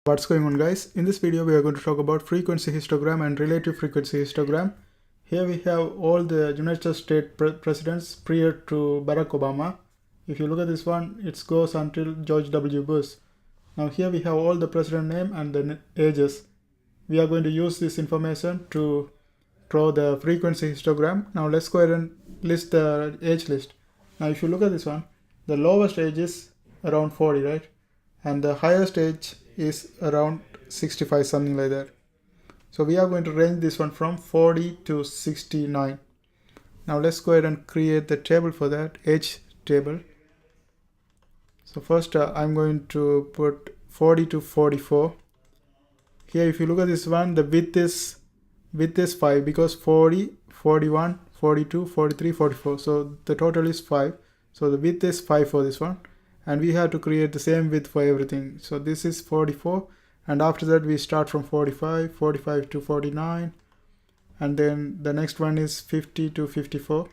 What's going on, guys? In this video we are going to talk about frequency histogram and relative frequency histogram. Here we have all the United States presidents prior to Barack Obama. If you look at this one, it goes until George W. Bush. Now here we have all the president name and the ages. We are going to use this information to draw the frequency histogram. Now let's go ahead and list the age list. Now if you look at this one, the lowest age is around 40, right? And the highest age is around 65, something like that. So we are going to range this one from 40 to 69. Now let's go ahead and create the table for that, age table. So first I'm going to put 40 to 44. Here if you look at this one, the width is 5 because 40, 41, 42, 43, 44. So the total is 5. So the width is 5 for this one. And we have to create the same width for everything. So this is 44, and after that we start from 45, 45 to 49, and then the next one is 50 to 54,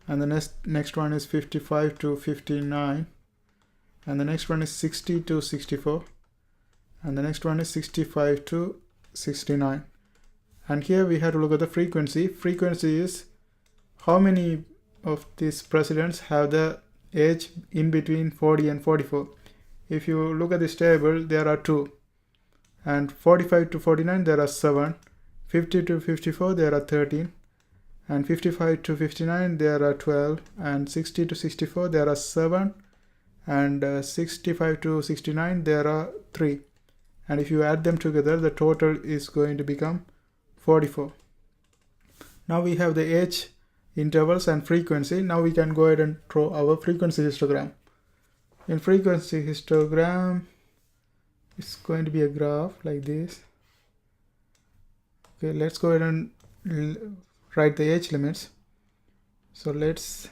and the next one is 55 to 59, and the next one is 60 to 64, and the next one is 65 to 69. And here we have to look at the frequency. Frequency is how many of these presidents have the age in between 40 and 44. If you look at this table, there are 2, and 45 to 49 there are 7, 50 to 54 there are 13, and 55 to 59 there are 12, and 60 to 64 there are 7, and 65 to 69 there are 3. And if you add them together, the total is going to become 44. Now we have the age intervals and frequency. Now we can go ahead and draw our frequency histogram. In frequency histogram, it's going to be a graph like this. Okay, let's go ahead and write the age limits. So let's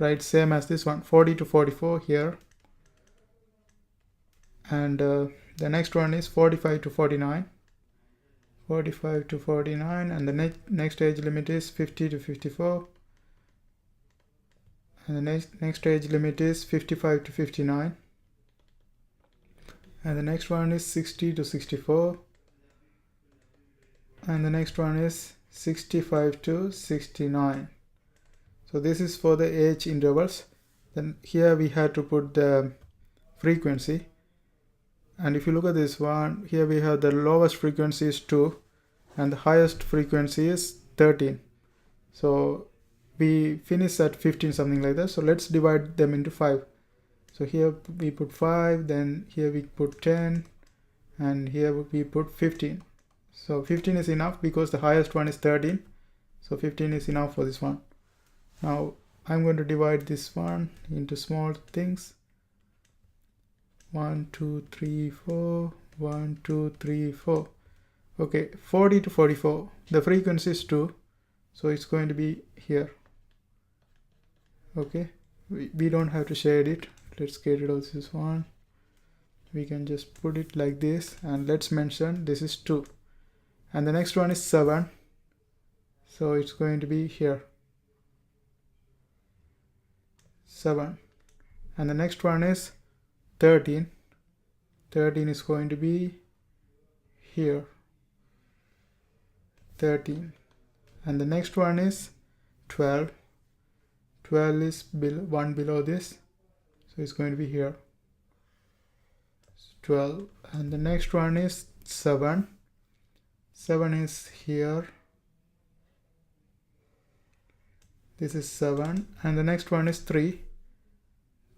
write same as this one, 40 to 44 here, and the next one is 45 to 49, 45 to 49, and the next age limit is 50 to 54, and the next age limit is 55 to 59, and the next one is 60 to 64, and the next one is 65 to 69. So this is for the age intervals. Then here we had to put the frequency, and if you look at this one, here we have the lowest frequency is 2 and the highest frequency is 13. So we finish at 15, something like that. So let's divide them into 5. So here we put 5, then here we put 10, and here we put 15. So 15 is enough because the highest one is 13. So 15 is enough for this one. Now I'm going to divide this one into small things. 1, 2, 3, 4, 1, 2, 3, 4. Okay, 40 to 44. The frequency is 2. So it's going to be here. Okay, we don't have to shade it. Let's get rid of this one. We can just put it like this, and let's mention this is 2. And the next one is 7. So it's going to be here. 7. And the next one is 13. 13 is going to be here. 13. And the next one is 12. 12 is one below this, so it's going to be here. 12. And the next one is 7. 7 is here. This is 7. And the next one is 3.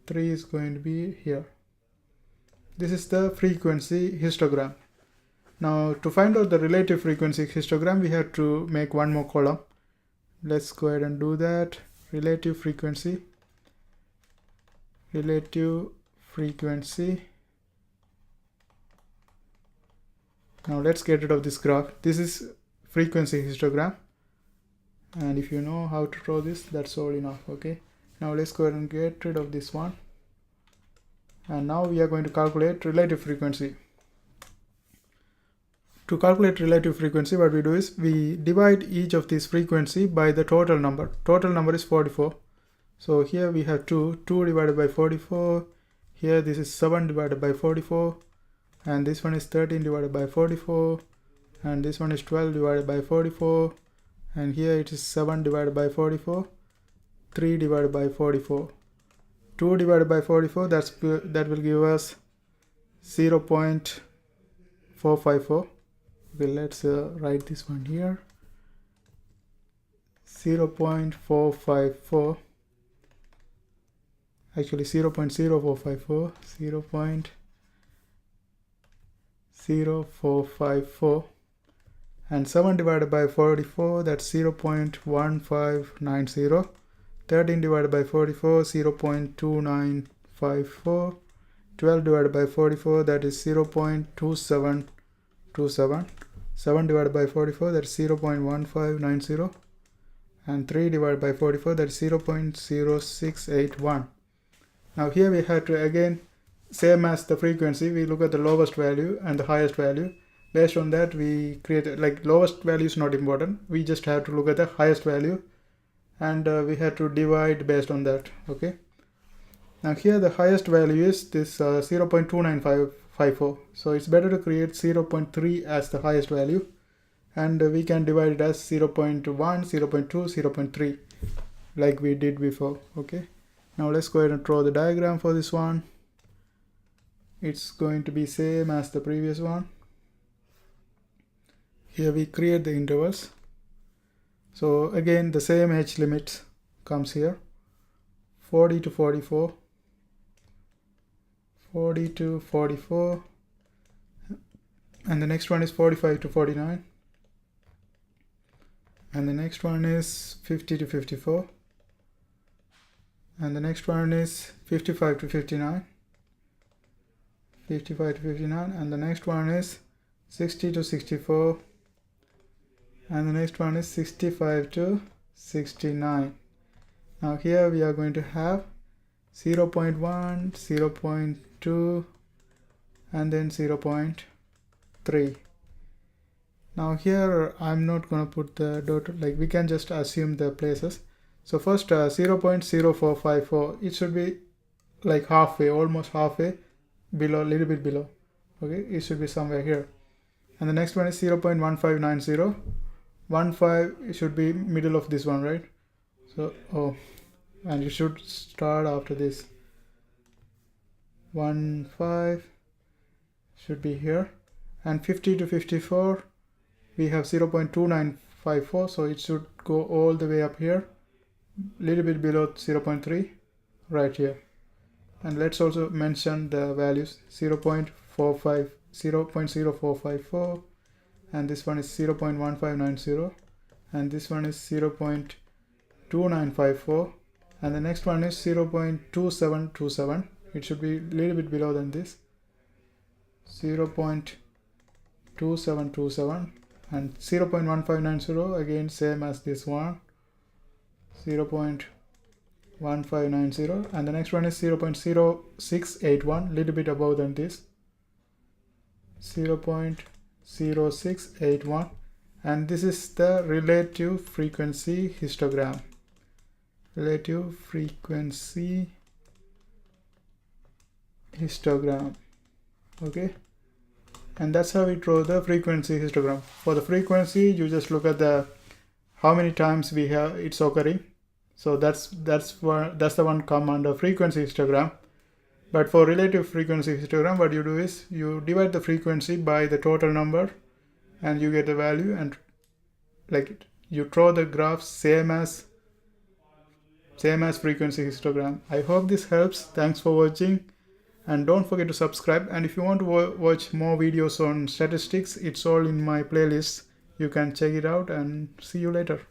3 is going to be here. This is the frequency histogram. Now to find out the relative frequency histogram, we have to make one more column. Let's go ahead and do that. Relative frequency. Relative frequency. Now let's get rid of this graph. This is frequency histogram. And if you know how to draw this, that's all enough. Okay. Now let's go ahead and get rid of this one. And now we are going to calculate relative frequency. To calculate relative frequency, what we do is we divide each of these frequency by the total number. Total number is 44. So here we have 2 divided by 44. Here this is 7 divided by 44. and this one is 13 divided by 44, and this one is 12 divided by 44, and here it is 7 divided by 44, 3 divided by 44, 2 divided by 44, that will give us 0.454. Okay, let's write this one here. 0.454, actually 0.0454, 0.0454, and 7 divided by 44, that's 0.1590, 13 divided by 44, 0.2954, 12 divided by 44, that is 0.2727, 7 divided by 44, that's 0.1590, and 3 divided by 44, that's 0.0681. Now here we have to, again, same as the frequency, we look at the lowest value and the highest value. Based on that, we create, like, lowest value is not important, we just have to look at the highest value, and we have to divide based on that. Okay, now here the highest value is this 0.2954, so it's better to create 0.3 as the highest value, and we can divide it as 0.1, 0.2, 0.3 like we did before. Okay, now let's go ahead and draw the diagram for this one. It's going to be same as the previous one. Here we create the intervals. So again, the same age limit comes here, 40 to 44, 40 to 44, and the next one is 45 to 49, and the next one is 50 to 54, and the next one is 55 to 59, 55 to 59, and the next one is 60 to 64, and the next one is 65 to 69. Now here we are going to have 0.1, 0.2, and then 0.3. Now here I'm not going to put the dot, like we can just assume the places. So first 0.0454, it should be like halfway, almost halfway below, a little bit below. Okay, it should be somewhere here. And the next one is 0.1590. 15 should be middle of this one, right? So and you should start after this. 15 should be here, and 50 to 54 we have 0.2954, so it should go all the way up here, little bit below 0.3 right here. And let's also mention the values, 0.0454, and this one is 0.1590, and this one is 0.2954, and the next one is 0.2727. It should be a little bit below than this, 0.2727, and 0.1590, again same as this one, 0.1590, and the next one is 0.0681, little bit above than this, 0.0681, and this is the relative frequency histogram. Relative frequency histogram. Okay, and that's how we draw the frequency histogram. For the frequency, you just look at the how many times we have it's occurring. So that's the one come under frequency histogram. But for relative frequency histogram, what you do is you divide the frequency by the total number, and you get the value, and like you draw the graph same as frequency histogram. I hope this helps. Thanks for watching, and don't forget to subscribe. And if you want to watch more videos on statistics, it's all in my playlist. You can check it out, and see you later.